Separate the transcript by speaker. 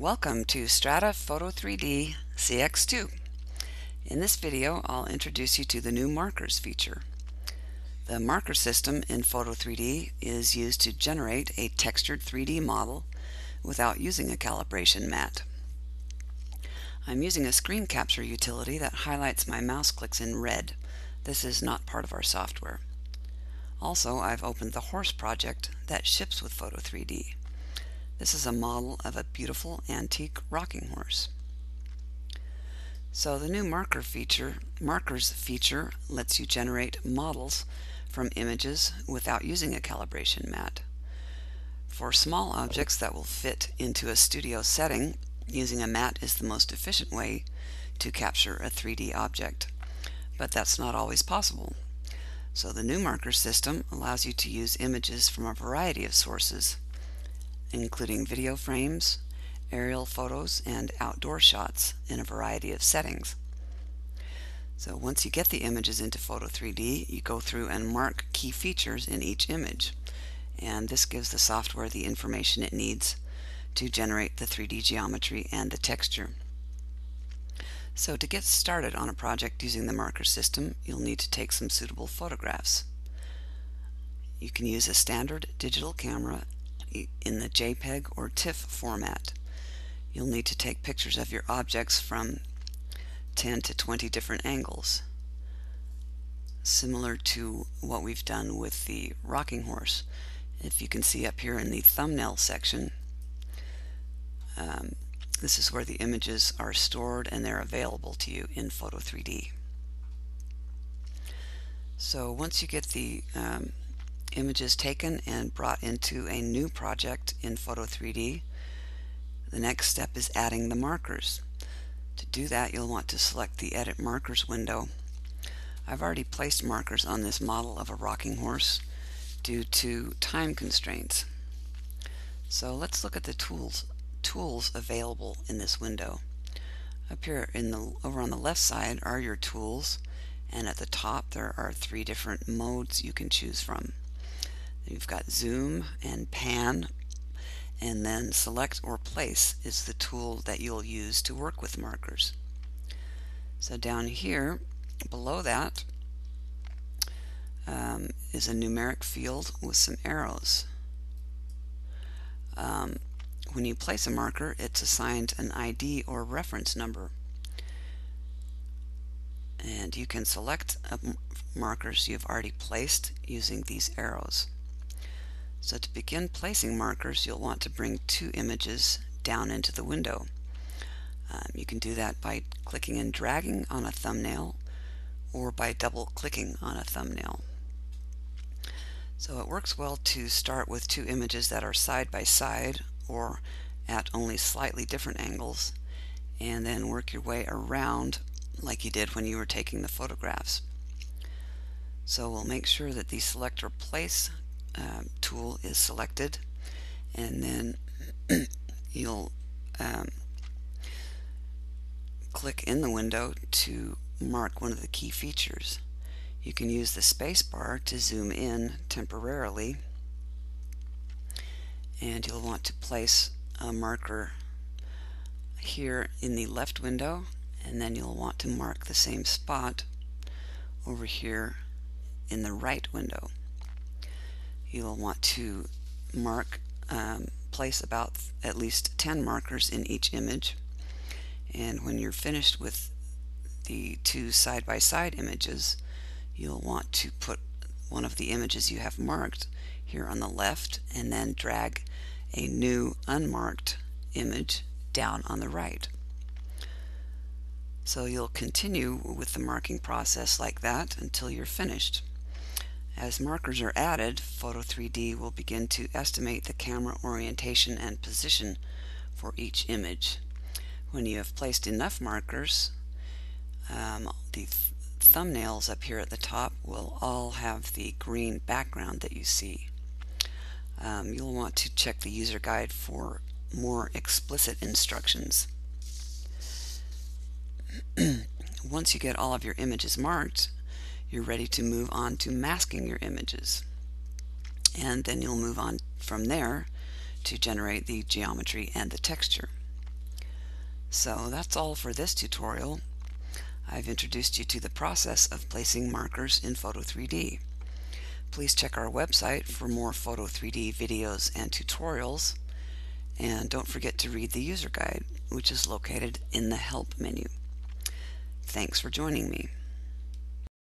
Speaker 1: Welcome to Strata Foto 3D CX2. In this video, I'll introduce you to the new markers feature. The marker system in Foto 3D is used to generate a textured 3D model without using a calibration mat. I'm using a screen capture utility that highlights my mouse clicks in red. This is not part of our software. Also, I've opened the horse project that ships with Foto 3D. This is a model of a beautiful antique rocking horse. So the new markers feature lets you generate models from images without using a calibration mat. For small objects that will fit into a studio setting, using a mat is the most efficient way to capture a 3D object. But that's not always possible. So the new marker system allows you to use images from a variety of sources, including video frames, aerial photos, and outdoor shots in a variety of settings. So once you get the images into Foto 3D, you go through and mark key features in each image. And this gives the software the information it needs to generate the 3D geometry and the texture. So to get started on a project using the marker system, you'll need to take some suitable photographs. You can use a standard digital camera in the JPEG or TIFF format. You'll need to take pictures of your objects from 10 to 20 different angles, similar to what we've done with the rocking horse. If you can see up here in the thumbnail section, this is where the images are stored and they're available to you in Foto 3D. So once you get the images taken and brought into a new project in Foto 3D, the next step is adding the markers. To do that, you'll want to select the Edit Markers window. I've already placed markers on this model of a rocking horse due to time constraints. So let's look at the tools available in this window. Up here over on the left side are your tools, and at the top there are 3 different modes you can choose from. You've got zoom and pan, and then select or place is the tool that you'll use to work with markers. So down here below that is a numeric field with some arrows. When you place a marker, it's assigned an ID or reference number, and you can select markers you've already placed using these arrows. So to begin placing markers, you'll want to bring 2 images down into the window. You can do that by clicking and dragging on a thumbnail or by double clicking on a thumbnail. So it works well to start with 2 images that are side by side or at only slightly different angles, and then work your way around like you did when you were taking the photographs. So we'll make sure that the Select or Place tool is selected, and then you'll click in the window to mark one of the key features. You can use the space bar to zoom in temporarily, and you'll want to place a marker here in the left window, and then you'll want to mark the same spot over here in the right window. You'll want to place about at least 10 markers in each image, and when you're finished with the 2 side-by-side images, you'll want to put one of the images you have marked here on the left and then drag a new unmarked image down on the right. So you'll continue with the marking process like that until you're finished. As markers are added, Foto 3D will begin to estimate the camera orientation and position for each image. When you have placed enough markers, the thumbnails up here at the top will all have the green background that you see. You'll want to check the user guide for more explicit instructions. Once you get all of your images marked, you're ready to move on to masking your images, and then you'll move on from there to generate the geometry and the texture. So that's all for this tutorial. I've introduced you to the process of placing markers in Foto 3D. Please check our website for more Foto 3D videos and tutorials, and don't forget to read the user guide, which is located in the Help menu. Thanks for joining me.